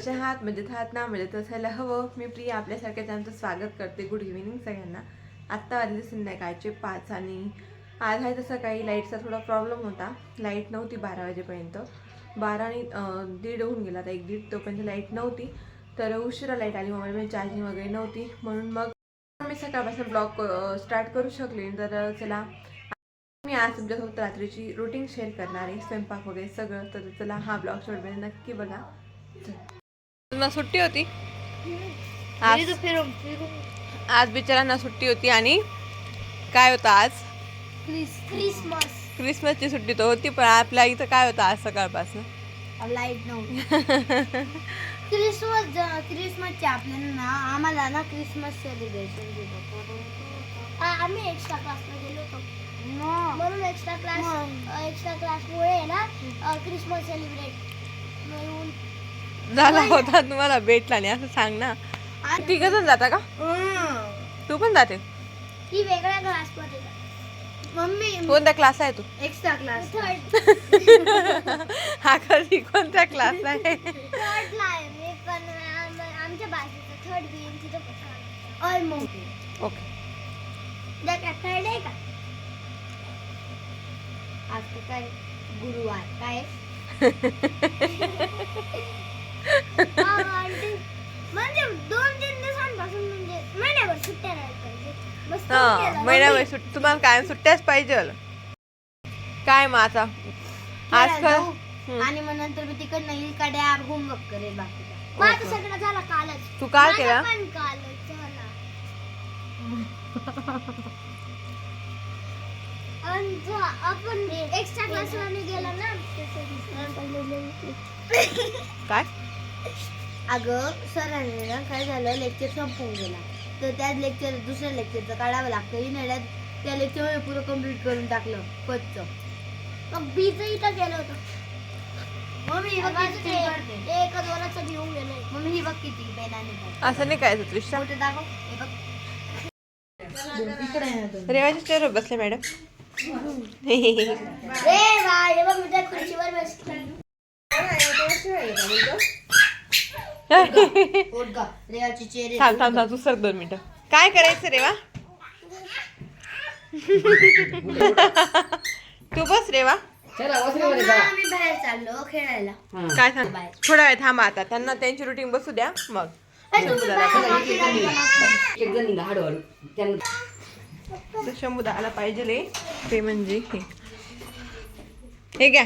कसे आहात? मजेत आहात ना? मजेत असायला हवं. मी प्रिया आपल्यासारख्या त्यांचं स्वागत करते. गुड इव्हिनिंग सगळ्यांना. आत्ता वाजले संध्याकाळचे 5 आणि आज आहे तसं काही लाईटचा थोडा प्रॉब्लेम होता. लाईट नव्हती 12 वाजेपर्यंत. 12 आणि 1:30 होऊन गेला. आता 1:30 तोपर्यंत लाईट नव्हती. तर उशिरा लाईट आली. मोबाईलमध्ये चार्जिंग वगैरे नव्हती. म्हणून मग मी सकाळपासून ब्लॉग स्टार्ट करू शकले. तर चला मी आज तुमच्यासोबत रात्रीची रुटीन शेअर करणार आहे. स्वयंपाक वगैरे सगळं. तर चला हा ब्लॉग शेवटपर्यंत नक्की बघा. तुला सुट्टी होती आज बिचारांना सुट्टी होती. आणि काय होतं आज? क्रिसमसची सुट्टी तर होती, पण आपल्या इथं काय होतं आज सकाळपासून? लाईट नव्हती. क्रिसमसचे आपल्याला आम्हाला ना क्रिसमस सेलिब्रेशन दिलं. आम्ही एक्स्ट्रा क्लासला गेलो होतो म्हणून एक्स्ट्रा क्लासमुळे ना क्रिसमस सेलिब्रेट झाला होता. तुम्हाला भेटला नाही असं सांग ना. तिघ जण जाता का? तू पण जाते? ही वेगळ्या क्लासमध्ये. मम्मी कोणत्या क्लास आहे तू? एक्स्ट्रा क्लास हा कधी कोणत्या क्लासला आहे? थर्डला आहे मी, पण आमच्या बाजूचं थर्ड बी एम तिथं ऑलमोस्ट. ओके. थर्ड आहे का? आज तर काय गुरुवार काय म्हणजे 2-3 दिवसांपासून म्हणजे महिन्याभर सुट्ट्या नाही पाहिजे. महिन्याभर सुट्टी तुम्हाला काय सुट्ट्याच पाहिजे काय मग आता आज आणि मग नंतर मी तिकडनं इकडे होमवर्क करेल. बाकी माझं सगळं झालं कालच. तू काल केला? कालच झाला. आपण एक्स्ट्रा क्लासला नाही गेला ना. काय अगं सरांनी ना काय झालं, लेक्चर संपून गेला तर त्या लेक्चर दुसऱ्या लेक्चरचं काढावं लागतं. इनड्यात त्या लेक्चर पुरं कम्प्लीट करून टाकलं पदचं. मग बीचं इथं गेलं होतं. मम्मी ही बघ किती एका दोनाचं घेऊन गेलंय. मम्मी ही बघ किती पेनाने. असं नाही काय दृश्य फोटो दाखव. हे बघ रेवाच्या चेअरवर बसले मॅडम. हे बघ मी त्या खुर्चीवर बसली. थांब थांब थांब तू सर 2 मिनिटं. काय करायचं रेवा? तू बस रेवा. आम्ही बाहेर चाललो खेळायला. काय सांग? थोडा वेळ थांबा आता. त्यांना त्यांची रुटीन बसू द्या मग. शंभूदाला पाहिजे ते म्हणजे हे घ्या.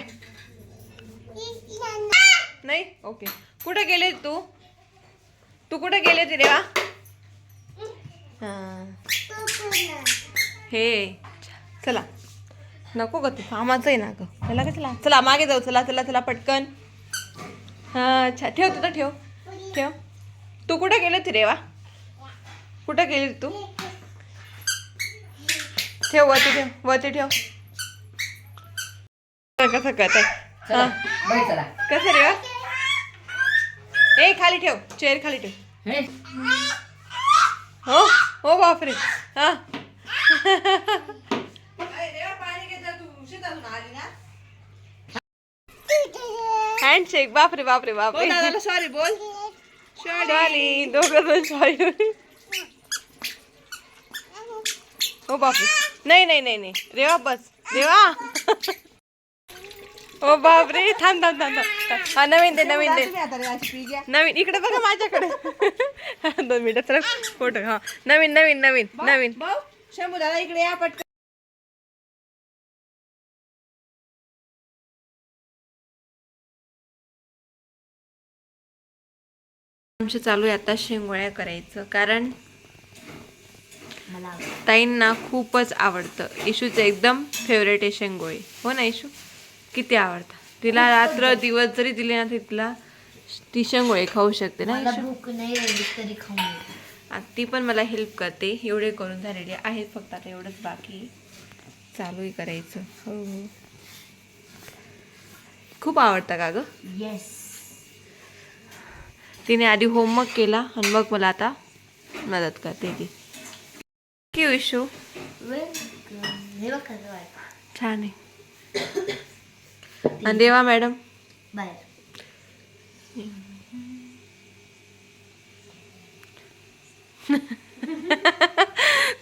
नाही ओके. कुठे गेले तू? तू कुठे गेले ते रेवा? हे चला नको ग तू कामाचं आहे ना ग. चला का चला चला मागे जाऊ. चला चला चला पटकन. हा अच्छा ठेव तिथं ठेव ठेव. तू कुठे गेले ती रेवा? कुठे गेली तू? ठेव वरती ठेव वरती ठेव. कसं करत आहे कसं रेवा? ए खाली ठेव. चेअर खाली ठेव. हो हो बापरे. हा हँडशेक. बापरे बापरे बापरे. सॉरी बोल. सॉरी दोघं सॉरी. हो बापरे. नाही नाही नाही नाही रेवा बस रेवा. हो बापरे. थांब थांब थांब थांब. हा नवीन दे नवीन दे नवीन. इकडे बघा माझ्याकडे. 2 मिनिटं चला फोटो. हा नवीन नवीन नवीन नवीन. शंभू दादा इकडे या पटकन. आमचं चालू आहे आता शेंगोळ्या करायचं, कारण ताईंना खूपच आवडतं. इशूचं एकदम फेवरेट आहे शेंगोळे. हो ना इशू? किती आवडतं तिला. रात्र दिवस जरी दिले ना तिला ती शेंगोळे खाऊ शकते ना. भूक नाही राहिली तरी खाऊ. ती पण मला हेल्प करते. एवढे करून झालेले आहेत, फक्त आता एवढंच बाकी चालू करायचं. हो हो. खूप आवडतं का ग? येस. तिने आधी होमवर्क केला आणि मग मला आता मदत करते ती. की इशू छान आहे. आणि देवा मॅडम बाय.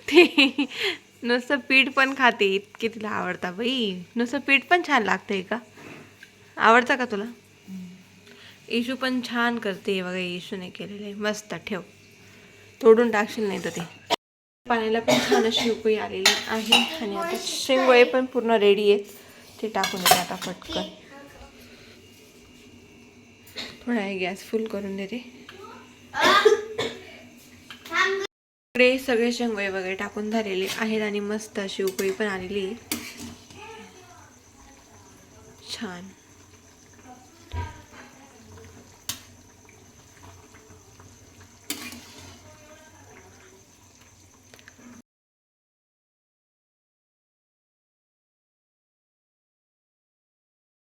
ते नुसतं पीठ पण खाते, इतके तिला आवडता बाई. नुसतं पीठ पण छान लागतंय का? आवडतं का तुला? इशू पण छान करते बघा, इशूने केलेलं आहे मस्त. ठेव, तोडून टाकशील नाही तर ते. पाण्याला पण छान अशी उकळी आलेली आहे आणि आता शेंगोळे पण पूर्ण रेडी आहेत, ते टाकून देते आता पटकन. थोडा गॅस फुल करून देते. इकडे सगळे शेंगोळे वगैरे टाकून झालेले आहेत आणि मस्त अशी उकळी पण आलेली छान.